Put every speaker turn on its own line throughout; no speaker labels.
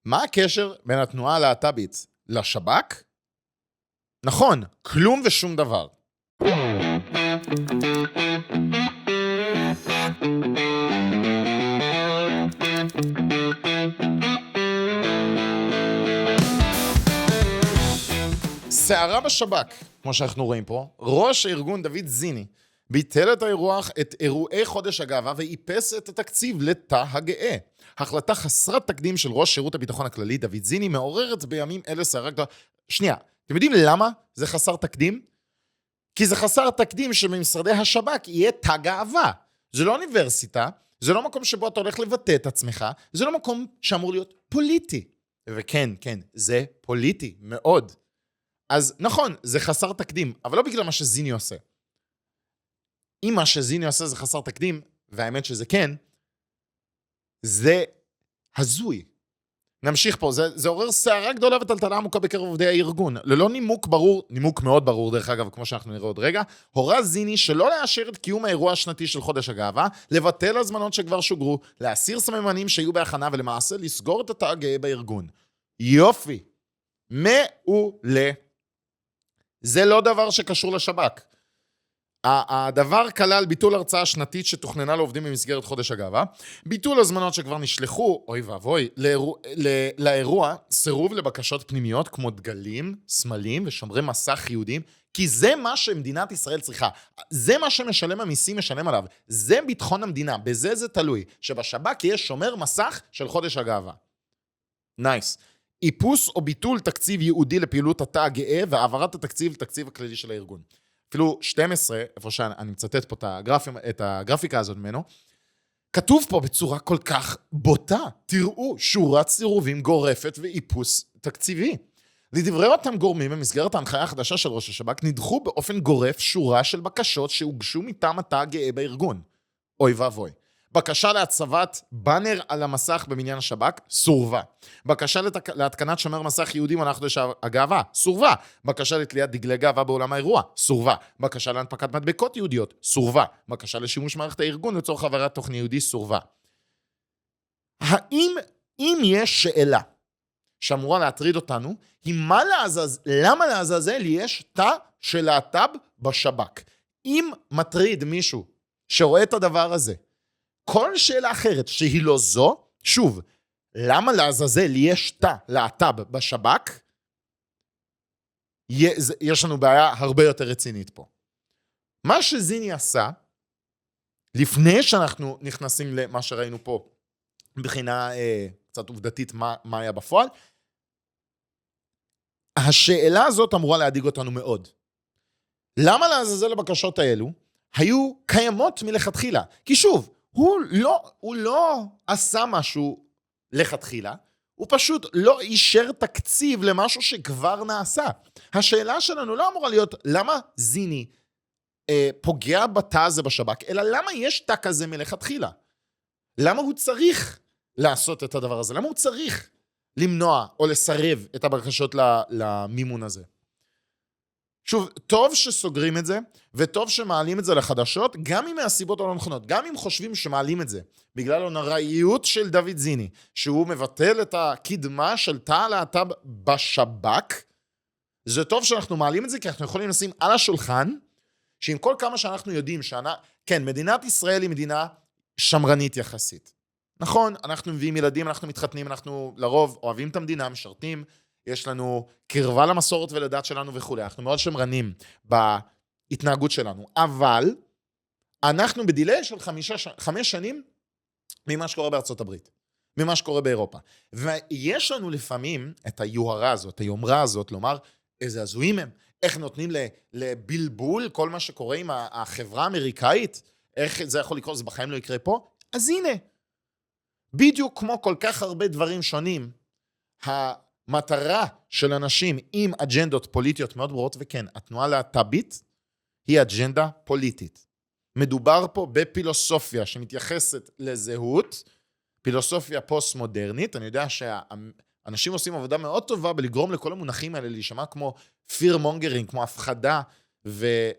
מה הקשר בין התנועה הלהט"בית לשב"כ? נכון, כלום ושום דבר. סערה בשב"כ, כמו שאנחנו רואים פה, ראש הארגון דוד זיני ביטל את אירועי חודש הגאווה ואיפס את התקציב לתא הגאה. החלטה חסרת תקדים של ראש שירות הביטחון הכללי דוד זיני מעוררת בימים אלה סערה גדולה. שנייה, אתם יודעים למה זה חסר תקדים? כי זה חסר תקדים שבמשרדי השב"כ יהיה תא גאווה. זה לא אוניברסיטה, זה לא מקום שבו אתה הולך לבטא את עצמך, זה לא מקום שאמור להיות פוליטי. וכן, כן, זה פוליטי מאוד. אז נכון, זה חסר תקדים, אבל לא בגלל מה שזיני עושה. אם מה שזיני עושה זה חסר תקדים, והאמת שזה כן, זה הזוי. נמשיך פה, זה עורר סערה גדולה וטלטלה עמוקה בקרב עובדי הארגון. ללא נימוק ברור, נימוק מאוד ברור דרך אגב, כמו שאנחנו נראה עוד רגע, הורה זיני שלא לאשר את קיום האירוע השנתי של חודש הגאווה, לבטל הזמנות שכבר שוגרו, להסיר סממנים שהיו בהכנה ולמעשה לסגור את התא הגאה בארגון. יופי. מעולה. זה לא דבר שקשור לשב"כ. הדבר כלל ביטול הרצאה שנתית שתוכננה לעובדים במסגרת חודש הגאווה, ביטול הזמנות שכבר נשלחו, אוי ואבוי, לאירוע, סירוב לבקשות פנימיות כמו דגלים, סמלים ושומרי מסך יהודים, כי זה מה שמדינת ישראל צריכה, זה מה שמשלם המיסים משלם עליו, זה ביטחון המדינה, בזה זה תלוי, שבשב"כ יש שומר מסך של חודש הגאווה. נייס. איפוס או ביטול תקציב ייעודי לפעילות התא הגאה והעברת התקציב לתקציב הכללי של הארגון. אפילו 12, איפה שאני מצטט פה את הגרפיקה הזאת ממנו, כתוב פה בצורה כל כך בוטה, תראו, שורת סירובים גורפת ואיפוס תקציבי. לדברי אותם גורמים במסגרת ההנחיה החדשה של ראש השב"כ, נדחו באופן גורף שורה של בקשות שהוגשו מטעם התא הגאה בארגון. אוי ואבוי. בקשה להצבת בנר על המסך בבניין השב"כ, סורבה. בקשה להתקנת שומר מסך יהודים על חודש הגאווה, סורבה. בקשה לתליית דגלי גאווה בעולם האירוע, סורבה. בקשה להנפקת מדבקות יהודיות, סורבה. בקשה לשימוש מערכת הארגון לצורך העברת תוכן יהודי, סורבה. אם יש שאלה שאמורה להטריד אותנו, היא למה לעזאזל יש תא של להט"ב בשב"כ? אם מטריד מישהו שרואה את הדבר הזה, כל שאלה אחרת שהיא לא זו, שוב, למה לעזאזל יש תא להט"ב בשב"כ? יש לנו בעיה הרבה יותר רצינית פה. מה שזיני עשה, לפני שאנחנו נכנסים למה שראינו פה, מבחינה קצת עובדתית מה היה בפועל, השאלה הזאת אמורה להדאיג אותנו מאוד. למה לעזאזל הבקשות האלו היו קיימות מלכתחילה? כי שוב, הוא לא עשה משהו לכתחילה, הוא פשוט לא אישר תקציב למשהו שכבר נעשה. השאלה שלנו לא אמורה להיות למה זיני פוגע בתא הזה בשב"כ, אלא למה יש תא כזה מלכתחילה? למה הוא צריך לעשות את הדבר הזה? למה הוא צריך למנוע או לסרב את הבקשות למימון הזה? שוב, טוב שסוגרים את זה, וטוב שמעלים את זה לחדשות, גם אם מהסיבות הלא נכונות, גם אם חושבים שמעלים את זה, בגלל הנוראיות של דוד זיני, שהוא מבטל את הקדמה של תא הלהט"ב בשב"כ, זה טוב שאנחנו מעלים את זה, כי אנחנו יכולים לשים על השולחן, שעם כל כמה שאנחנו יודעים, כן, מדינת ישראל היא מדינה שמרנית יחסית. נכון, אנחנו מביאים ילדים, אנחנו מתחתנים, אנחנו לרוב אוהבים את המדינה, משרתים, יש לנו קרבה למסורת ולדת שלנו וכו'. אנחנו מאוד שמרנים בהתנהגות שלנו. אבל אנחנו בדילי של 5 שנים ממה שקורה בארצות הברית, ממה שקורה באירופה. ויש לנו לפעמים את היוהרה הזאת, היומרה הזאת, לומר איזה הזויים הם, איך נותנים לבלבול כל מה שקורה עם החברה האמריקאית, איך זה יכול לקרות, זה בחיים לא יקרה פה. אז הנה, בדיוק כמו כל כך הרבה דברים שונים, המטרה של אנשים עם אג'נדות פוליטיות מאוד ברורות, וכן, התנועה להט"בית היא אג'נדה פוליטית. מדובר פה בפילוסופיה שמתייחסת לזהות, פילוסופיה פוסט-מודרנית. אני יודע שהאנשים עושים עבודה מאוד טובה בלגרום לכל המונחים האלה להישמע כמו fear mongering, כמו הפחדה,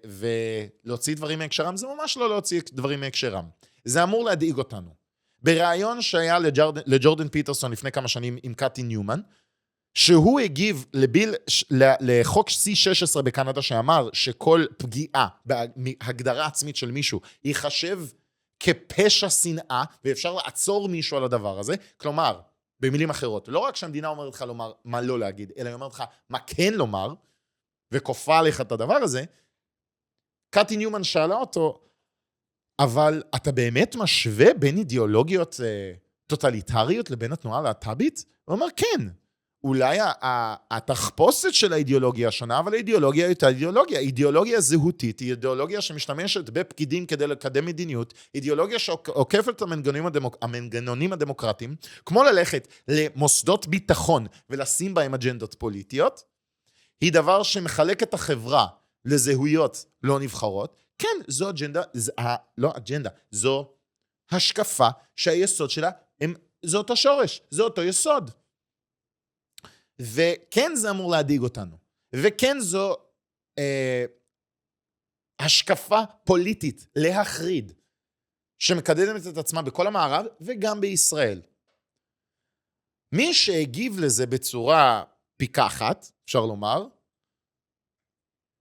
ולהוציא דברים מהקשרם. זה ממש לא להוציא דברים מהקשרם. זה אמור להדאיג אותנו. בריאיון שהיה לג'ורדן פיטרסון לפני כמה שנים עם קאטי ניומן, שהוא הגיב לחוק C16 בקנדה שאמר שכל פגיעה בהגדרה עצמית של מישהו ייחשב כפשע שנאה, ואפשר לעצור מישהו על הדבר הזה. כלומר, במילים אחרות, לא רק שהמדינה אומרת לך לומר מה לא להגיד, אלא היא אומרת לך מה כן לומר, וכופה עליך את הדבר הזה. קאטי ניומן שאלה אותו, אבל אתה באמת משווה בין אידיאולוגיות טוטליטריות לבין התנועה הלהט"בית? הוא אומר, כן. אולי התחפושת של האידיאולוגיה השונה, אבל האידיאולוגיה הייתה אידיאולוגיה. אידיאולוגיה זהותית, היא אידיאולוגיה שמשתמשת בפקידים כדי לקדם מדיניות, אידיאולוגיה שעוקפת את המנגנונים הדמוקרטיים, כמו ללכת למוסדות ביטחון ולשים בהם אג'נדות פוליטיות, היא דבר שמחלק את החברה לזהויות לא נבחרות. כן, זו אג'נדה, לא אג'נדה, זו השקפה שהיסוד שלה, זה אותו שורש, זה אותו יסוד. וכן זה אמור להדאיג אותנו, וכן זו השקפה פוליטית להחריד, שמקדמת את עצמה בכל המערב וגם בישראל. מי שהגיב לזה בצורה פיקחת, אפשר לומר,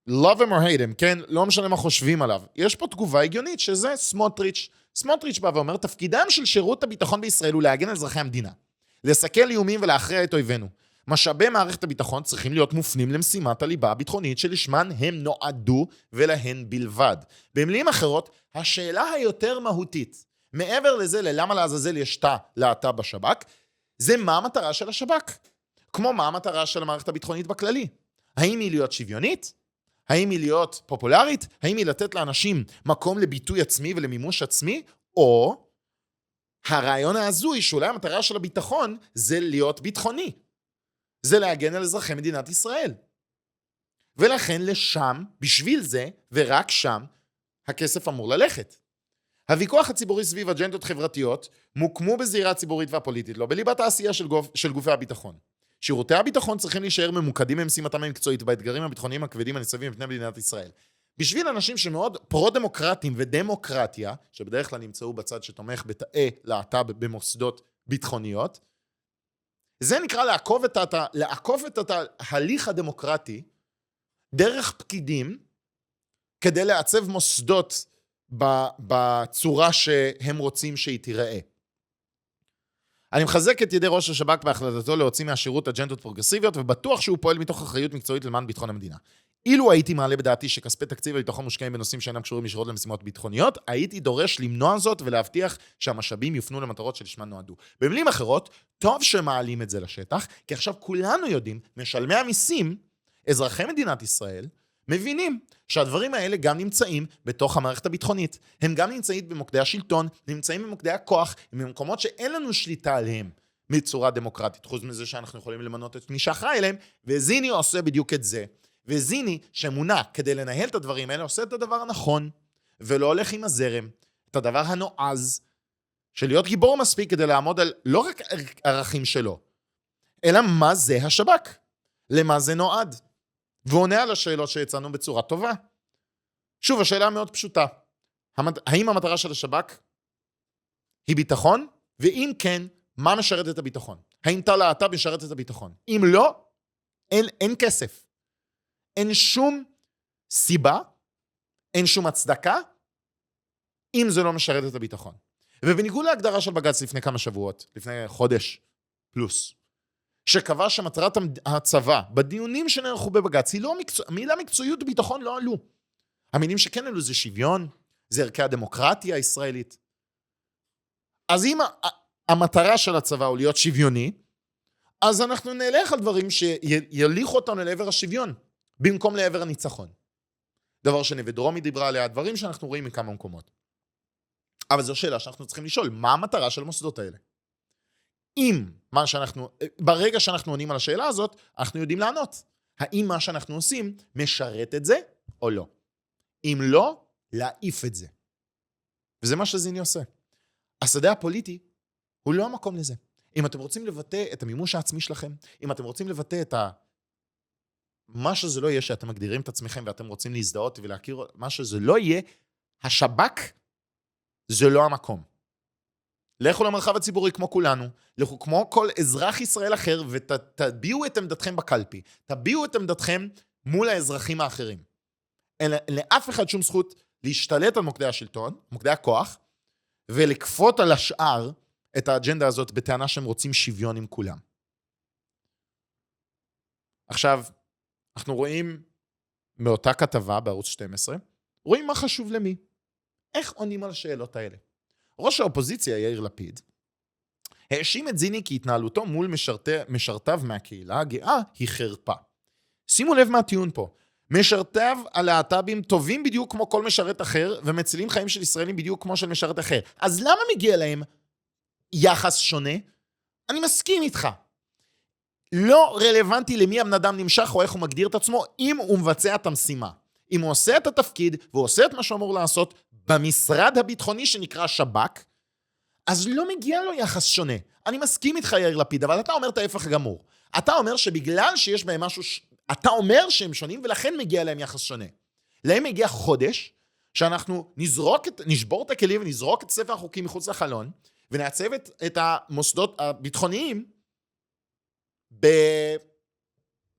love him or hate him, כן? לא משנה מה חושבים עליו. יש פה תגובה הגיונית שזה סמוטריץ'. סמוטריץ' בא ואומר, תפקידם של שירות הביטחון בישראל הוא להגן על אזרחי המדינה, לסכל איומים ולהכריע את אויבינו. משאבי מערכת הביטחון צריכים להיות מופנים למשימת הליבה הביטחונית שלשמן הם נועדו ולהן בלבד. במילים אחרות, השאלה היותר מהותית, מעבר לזה ללמה לעזאזל יש תא להט"ב בשב"כ, זה מה המטרה של השב"כ. כמו מה המטרה של המערכת הביטחונית בכללי. האם היא להיות שוויונית? האם היא להיות פופולרית? האם היא לתת לאנשים מקום לביטוי עצמי ולמימוש עצמי? או הרעיון ההזוי שאולי המטרה של הביטחון זה להיות ביטחוני. זה להגן על אזרחי מדינת ישראל. ולכן לשם, בשביל זה, ורק שם, הכסף אמור ללכת. הוויכוח הציבורי סביב אג'נדות חברתיות מוקמו בזירה הציבורית והפוליטית, לא בליבת העשייה של גופי הביטחון. שירותי הביטחון צריכים להישאר ממוקדים במשימתם המקצועית באתגרים הביטחוניים הכבדים הניצבים בפני מדינת ישראל. בשביל אנשים שמאוד פרו-דמוקרטיים ודמוקרטיה, שבדרך כלל נמצאו בצד שתומך בתאי להט"ב במוסדות ביטחוניות, זה נקרא לעקוף את ההליך הדמוקרטי דרך פקידים כדי לעצב מוסדות בצורה שהם רוצים שהיא תיראה. אני מחזק את ידי ראש השב"כ בהחלטתו להוציא מהשירות אג'נדות פרוגרסיביות, ובטוח שהוא פועל מתוך אחריות מקצועית למען ביטחון המדינה. אילו הייתי מעלה בדעתי שכספי תקציב הביטחון מושקעים בנושאים שאינם קשורים ישירות למשימות ביטחוניות, הייתי דורש למנוע זאת ולהבטיח שהמשאבים יופנו למטרות שלשמן נועדו. במילים אחרות, טוב שמעלים את זה לשטח, כי עכשיו כולנו יודעים, משלמי המיסים, אזרחי מדינת ישראל, מבינים שהדברים האלה גם נמצאים בתוך המערכת הביטחונית. הם גם נמצאים במוקדי השלטון, נמצאים במוקדי הכוח, הם במקומות שאין לנו שליטה עליהם בצורה דמוקרטית, חוץ מזה שאנחנו יכולים למנות את מי שאחראי אליהם, וזיני עושה בדיוק את זה. וזיני שמונה כדי לנהל את הדברים האלה, עושה את הדבר הנכון, ולא הולך עם הזרם, את הדבר הנועז, של להיות גיבור מספיק כדי לעמוד על לא רק ערכים שלו, אלא מה זה השב"כ, למה זה נועד. ועונה על השאלות שיצאנו בצורה טובה. שוב, השאלה מאוד פשוטה. האם המטרה של השב"כ היא ביטחון? ואם כן, מה משרת את הביטחון? האם תא להט"ב משרת את הביטחון? אם לא, אין כסף. אין שום סיבה, אין שום הצדקה, אם זה לא משרת את הביטחון. ובניגוד להגדרה של בג"ץ לפני כמה שבועות, לפני חודש פלוס, שקבע שמטרת הצבא, בדיונים שנערכו בבג"ץ, המילה מקצועיות וביטחון לא עלו. המילים שכן עלו זה שוויון, זה ערכי הדמוקרטיה הישראלית. אז אם המטרה של הצבא הוא להיות שוויוני, אז אנחנו נלך על דברים שיליכו אותנו לעבר השוויון, במקום לעבר הניצחון. דבר שנווה דרומי דיברה עליה, דברים שאנחנו רואים מכמה מקומות. אבל זו שאלה שאנחנו צריכים לשאול, מה המטרה של המוסדות האלה? ברגע שאנחנו עונים על השאלה הזאת, אנחנו יודעים לענות. האם מה שאנחנו עושים משרת את זה או לא? אם לא, להעיף את זה. וזה מה שזיני עושה. השדה הפוליטי הוא לא המקום לזה. אם אתם רוצים לבטא את המימוש העצמי שלכם, אם אתם רוצים לבטא את מה שזה לא יהיה שאתם מגדירים את עצמכם ואתם רוצים להזדהות ולהכיר מה שזה לא יהיה, השב"כ זה לא המקום. לכו למרחב הציבורי כמו כולנו, לכו כמו כל אזרח ישראל אחר, ותביעו את עמדתכם בקלפי, תביעו את עמדתכם מול האזרחים האחרים. אין לאף אחד שום זכות להשתלט על מוקדי השלטון, מוקדי הכוח, ולכפות על השאר את האג'נדה הזאת בטענה שהם רוצים שוויון עם כולם. עכשיו, אנחנו רואים מאותה כתבה בערוץ 12, רואים מה חשוב למי. איך עונים על השאלות האלה? ראש האופוזיציה, יאיר לפיד, האשים את זיני כי התנהלותו מול משרתיו מהקהילה הגאה היא חרפה. שימו לב מה הטיעון פה. משרתיו הלהט"בים טובים בדיוק כמו כל משרת אחר, ומצילים חיים של ישראלים בדיוק כמו של משרת אחר. אז למה מגיע להם יחס שונה? אני מסכים איתך. לא רלוונטי למי הבן אדם נמשך או איך הוא מגדיר את עצמו, אם הוא מבצע את המשימה. אם הוא עושה את התפקיד, והוא עושה את מה שהוא אמור לעשות במשרד הביטחוני שנקרא שב"כ, אז לא מגיע לו יחס שונה. אני מסכים איתך יאיר לפיד, אבל אתה אומר את ההפך הגמור. אתה אומר שבגלל שיש בהם משהו, אתה אומר שהם שונים, ולכן מגיע להם יחס שונה. להם מגיע חודש, שאנחנו נשבור את הכלים ונזרוק את ספר החוקים מחוץ לחלון, ונעצב את המוסדות הביטחוניים,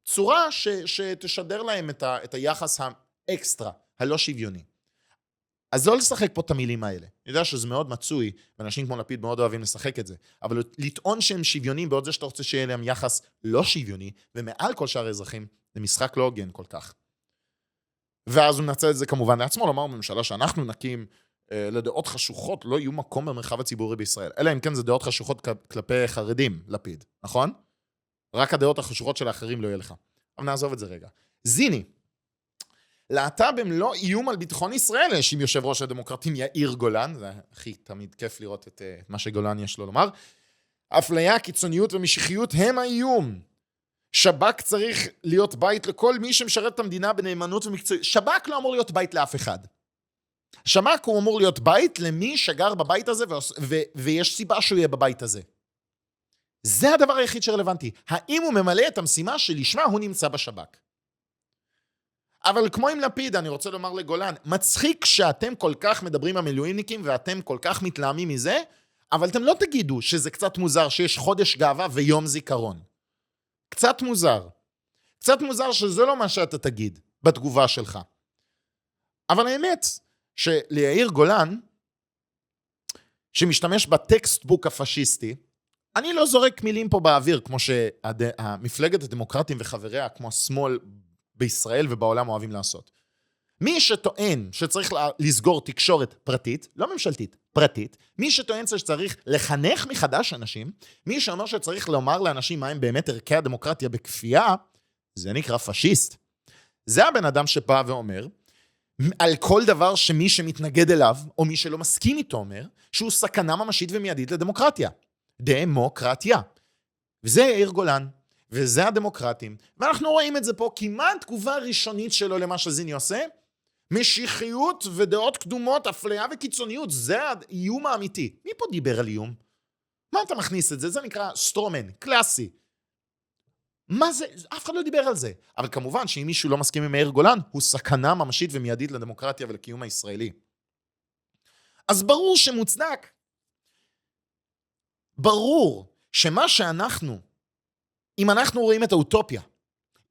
בצורה שתשדר להם את היחס האקסטרה, הלא שוויוני. אז לא לשחק פה את המילים האלה. אני יודע שזה מאוד מצוי, ואנשים כמו לפיד מאוד אוהבים לשחק את זה, אבל לטעון שהם שוויונים בעוד זה שאתה רוצה שיהיה להם יחס לא שוויוני, ומעל כל שאר האזרחים, זה משחק לא הוגן כל כך. ואז הוא מנצל את זה כמובן לעצמו, לומר בממשלה שאנחנו נקים לדעות חשוכות, לא יהיו מקום במרחב הציבורי בישראל. אלא אם כן זה דעות חשוכות כלפי חרדים, לפיד, נכון? רק הדעות החשוכות של האחרים לא יהיה לך. אבל נעזוב את זה רגע. זיני, להט"בים לא איום על ביטחון ישראל, האשים יושב ראש הדמוקרטים יאיר גולן, זה הכי תמיד כיף לראות את מה שגולן יש לו לומר, אפליה, קיצוניות ומשיחיות הם האיום. שב"כ צריך להיות בית לכל מי שמשרת את המדינה בנאמנות ומקצועיות. שב"כ לא אמור להיות בית לאף אחד. שב"כ הוא אמור להיות בית למי שגר בבית הזה, ויש סיבה שהוא יהיה בבית הזה. זה הדבר היחיד שרלוונטי. האם הוא ממלא את המשימה שלשמה הוא נמצא בשב"כ? אבל כמו עם לפיד, אני רוצה לומר לגולן, מצחיק שאתם כל כך מדברים על מילואימניקים, ואתם כל כך מתלהמים מזה, אבל אתם לא תגידו שזה קצת מוזר שיש חודש גאווה ויום זיכרון. קצת מוזר. קצת מוזר שזה לא מה שאתה תגיד בתגובה שלך. אבל האמת שליאיר גולן, שמשתמש בטקסטבוק הפשיסטי, אני לא זורק מילים פה באוויר, כמו שהמפלגת הדמוקרטים וחבריה, כמו השמאל בישראל ובעולם אוהבים לעשות. מי שטוען שצריך לסגור תקשורת פרטית, לא ממשלתית, פרטית, מי שטוען שצריך לחנך מחדש אנשים, מי שאומר שצריך לומר לאנשים מה הם באמת ערכי הדמוקרטיה בכפייה, זה נקרא פשיסט. זה הבן אדם שבא ואומר, על כל דבר שמי שמתנגד אליו, או מי שלא מסכים איתו אומר, שהוא סכנה ממשית ומיידית לדמוקרטיה. דמוקרטיה. וזה יאיר גולן, וזה הדמוקרטים, ואנחנו רואים את זה פה, כמעט תגובה ראשונית שלו למה שזיני עושה, משיחיות ודעות קדומות, אפליה וקיצוניות, זה האיום האמיתי. מי פה דיבר על איום? מה אתה מכניס את זה? זה נקרא סטרומן, קלאסי. מה זה? אף אחד לא דיבר על זה. אבל כמובן שאם מישהו לא מסכים עם יאיר גולן, הוא סכנה ממשית ומיידית לדמוקרטיה ולקיום הישראלי. אז ברור שמוצדק. ברור שמה שאנחנו, אם אנחנו רואים את האוטופיה,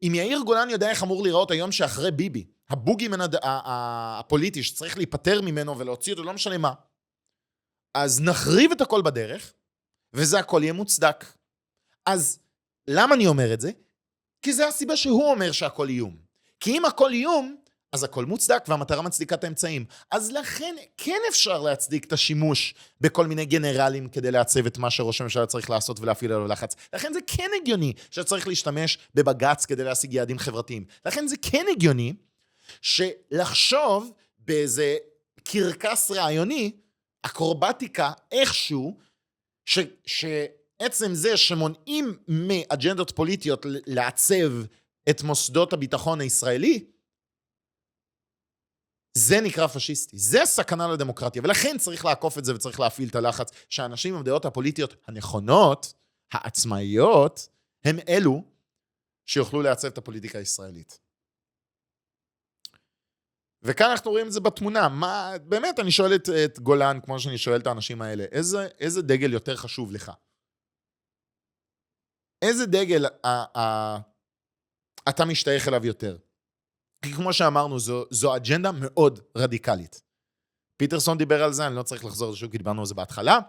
אם יאיר גולן יודע איך אמור לראות היום שאחרי ביבי, הבוגימן הפוליטי שצריך להיפטר ממנו ולהוציא אותו, לא משנה מה, אז נחריב את הכל בדרך, וזה הכל יהיה מוצדק. אז למה אני אומר את זה? כי זה הסיבה שהוא אומר שהכל איום. כי אם הכל איום, אז הכל מוצדק והמטרה מצדיקה את האמצעים. אז לכן כן אפשר להצדיק את השימוש בכל מיני גנרלים כדי לעצב את מה שראש הממשלה צריך לעשות ולהפעיל עליו לחץ. לכן זה כן הגיוני שצריך להשתמש בבג"ץ כדי להשיג יעדים חברתיים. לכן זה כן הגיוני שלחשוב באיזה קרקס רעיוני, אקרובטיקה איכשהו, שעצם זה שמונעים מאג'נדות פוליטיות לעצב את מוסדות הביטחון הישראלי, זה נקרא פשיסטי, זה סכנה לדמוקרטיה, ולכן צריך לעקוף את זה וצריך להפעיל את הלחץ, שהאנשים עם דעות הפוליטיות הנכונות, העצמאיות, הם אלו שיוכלו לעצב את הפוליטיקה הישראלית. וכאן אנחנו רואים את זה בתמונה. באמת, אני שואל את גולן, כמו שאני שואל את האנשים האלה, איזה דגל יותר חשוב לך? איזה דגל אתה משתייך אליו יותר? כי כמו שאמרנו, זו אג'נדה מאוד רדיקלית. פיטרסון דיבר על זה, אני לא צריך לחזור על זה, כי דיברנו על זה בהתחלה,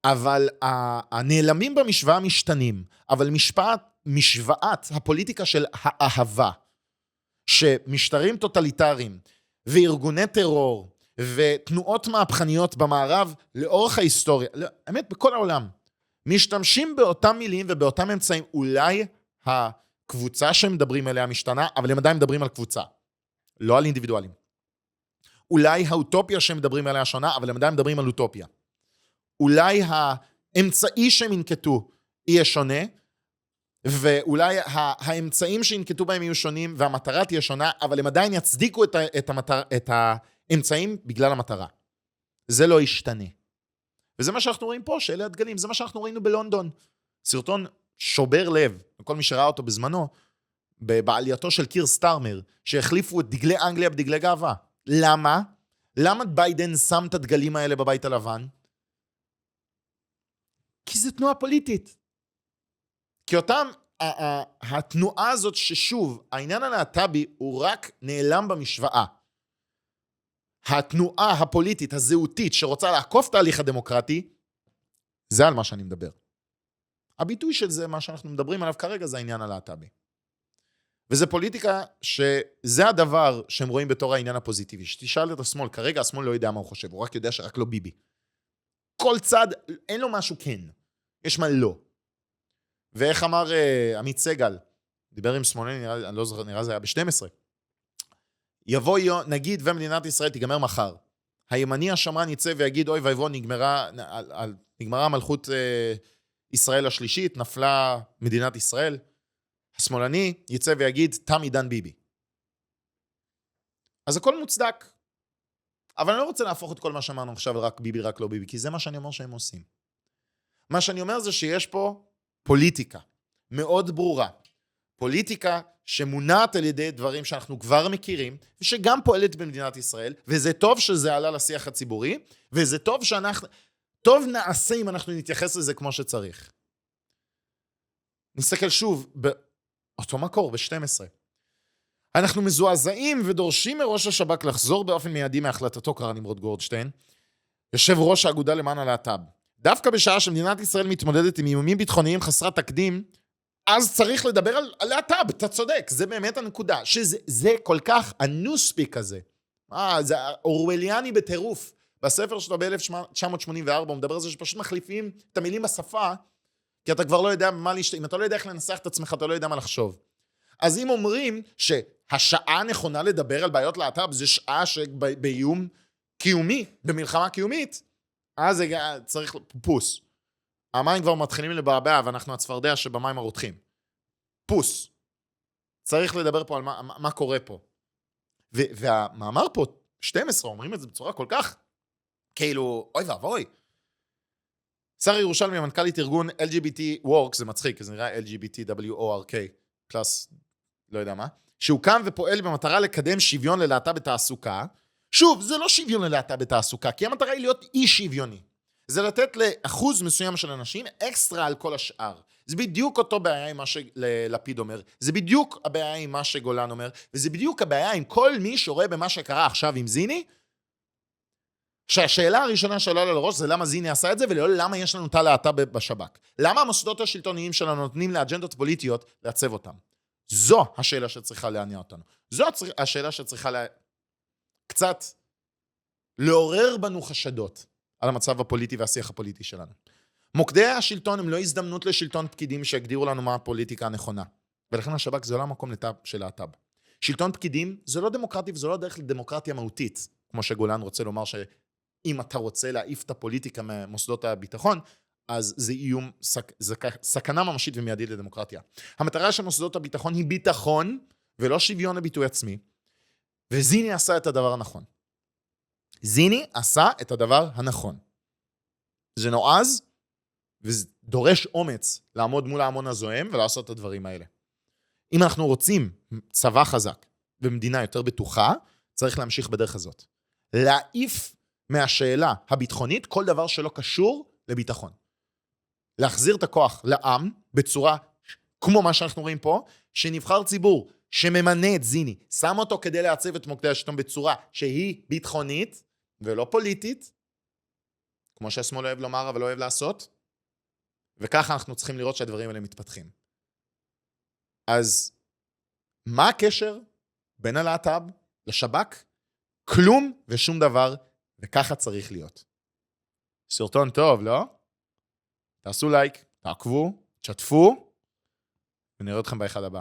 אבל הנעלמים במשוואה משתנים, אבל משוואת הפוליטיקה של האהבה, שמשטרים טוטליטריים וארגוני טרור ותנועות מהפכניות במערב לאורך ההיסטוריה, האמת בכל העולם, משתמשים באותם מילים ובאותם אמצעים, אולי הקבוצה שהם מדברים עליה משתנה, אבל הם עדיין מדברים על קבוצה, לא על אינדיבידואלים. אולי האוטופיה שהם מדברים עליה שונה, אבל הם עדיין מדברים על אוטופיה. אולי האמצעי שהם ינקטו יהיה שונה, ואולי האמצעים שינקטו בהם יהיו שונים, והמטרה תהיה שונה, אבל הם עדיין יצדיקו את האמצעים בגלל המטרה. זה לא ישתנה. וזה מה שאנחנו רואים פה, שאלה הדגלים, זה מה שאנחנו ראינו בלונדון. סרטון שובר לב, כל מי שראה אותו בזמנו, בעלייתו של קיר סטארמר, שהחליפו את דגלי אנגליה בדגלי גאווה. למה? למה ביידן שם את הדגלים האלה בבית הלבן? כי זה תנועה פוליטית. כי התנועה הזאת ששוב, העניין הלהט"בי הוא רק נעלם במשוואה. התנועה הפוליטית, הזהותית, שרוצה לעקוף תהליך הדמוקרטי, זה על מה שאני מדבר. הביטוי של זה, מה שאנחנו מדברים עליו כרגע, זה העניין הלהט"בי. וזה פוליטיקה שזה הדבר שהם רואים בתור העניין הפוזיטיבי. שתשאל את השמאל, כרגע השמאל לא יודע מה הוא חושב, הוא רק יודע שרק לא ביבי. כל צד, אין לו משהו כן, יש מה לא. ואיך אמר עמית סגל, דיבר עם שמאלני, אני לא זוכר, נראה זה היה ב-12, יבוא נגיד ומדינת ישראל תיגמר מחר. הימני השמרן יצא ויגיד, אוי ויבוא, נגמרה מלכות ישראל השלישית, נפלה מדינת ישראל. השמאלני יצא ויגיד, תם עידן ביבי. אז הכל מוצדק. אבל אני לא רוצה להפוך את כל מה שאמרנו עכשיו רק ביבי, רק לא ביבי, כי זה מה שאני אומר שהם עושים. מה שאני אומר זה שיש פה פוליטיקה מאוד ברורה. פוליטיקה שמונעת על ידי דברים שאנחנו כבר מכירים, ושגם פועלת במדינת ישראל, וזה טוב שזה עלה לשיח הציבורי, וזה טוב טוב נעשה אם אנחנו נתייחס לזה כמו שצריך. נסתכל שוב, באותו מקור, ב-12. אנחנו מזועזעים ודורשים מראש השב"כ לחזור באופן מיידי מהחלטתו, קרא נמרוד גורדשטיין, יושב ראש האגודה למען הלהט"ב. דווקא בשעה שמדינת ישראל מתמודדת עם איומים ביטחוניים חסרת תקדים, אז צריך לדבר על להט"ב, אתה צודק, זה באמת הנקודה, שזה כל כך הנוספיק הזה. זה אורווליאני בטירוף. בספר שלו ב-1984, הוא מדבר על זה שפשוט מחליפים את המילים בשפה, כי אתה כבר לא יודע מה אם אתה לא יודע איך לנסח את עצמך, אתה לא יודע מה לחשוב. אז אם אומרים שהשעה הנכונה לדבר על בעיות להט"ב, זה שעה שבאיום קיומי, במלחמה קיומית, אז צריך פוס. המים כבר מתחילים לבעבע, ואנחנו הצפרדע שבמים הרותחים. פוס. צריך לדבר פה על מה קורה פה. והמאמר פה, 12, אומרים את זה בצורה כל כך, כאילו, אוי ואבוי. שר ירושלמי, המנכ"לית ארגון LGBT Works, זה מצחיק, זה נראה LGBTWORK, פלוס, לא יודע מה, שהוקם ופועל במטרה לקדם שוויון ללהט"ב בתעסוקה. שוב, זה לא שוויון ללהט"ב בתעסוקה, כי המטרה היא להיות אי שוויוני. זה לתת לאחוז מסוים של אנשים אקסטרה על כל השאר. זה בדיוק אותו בעיה עם מה שלפיד אומר, זה בדיוק הבעיה עם מה שגולן אומר, וזה בדיוק הבעיה עם כל מי שרואה במה שקרה עכשיו עם זיני, שהשאלה הראשונה שעולה לראש זה למה זיני עשה את זה, ולא למה יש לנו תא להט"ב בשב"כ. למה המוסדות השלטוניים שלנו נותנים לאג'נדות פוליטיות לעצב אותם? זו השאלה שצריכה להניע אותנו. זו השאלה שצריכה קצת לעורר בנו חשדות על המצב הפוליטי והשיח הפוליטי שלנו. מוקדי השלטון הם לא הזדמנות לשלטון פקידים שהגדירו לנו מה הפוליטיקה הנכונה. ולכן השב"כ זה לא המקום של להט"ב. שלטון פקידים זה לא דמוקרטי וזה לא דרך לדמוקרטיה מהותית, כמו שגולן רוצה לומר שאם אתה רוצה להעיף את הפוליטיקה ממוסדות הביטחון, אז זה איום, סכנה ממשית ומיידית לדמוקרטיה. המטרה של מוסדות הביטחון היא ביטחון ולא שוויון לביטוי עצמי, וזיני עשה את הדבר הנכון. זיני עשה את הדבר הנכון. זה נועז, ודורש אומץ לעמוד מול ההמון הזוהם ולעשות את הדברים האלה. אם אנחנו רוצים צבא חזק ומדינה יותר בטוחה, צריך להמשיך בדרך הזאת. להעיף מהשאלה הביטחונית כל דבר שלא קשור לביטחון. להחזיר את הכוח לעם בצורה כמו מה שאנחנו רואים פה, שנבחר ציבור שממנה את זיני, שם אותו כדי לעצב את מוקדי השלטון בצורה שהיא ביטחונית ולא פוליטית, כמו שהשמאל אוהב לומר אבל לא אוהב לעשות, וככה אנחנו צריכים לראות שהדברים האלה מתפתחים. אז מה הקשר בין הלהט"ב לשב"כ? כלום ושום דבר, וככה צריך להיות. סרטון טוב, לא? תעשו לייק, תעקבו, תשתפו, ונראה אתכם באחד הבא.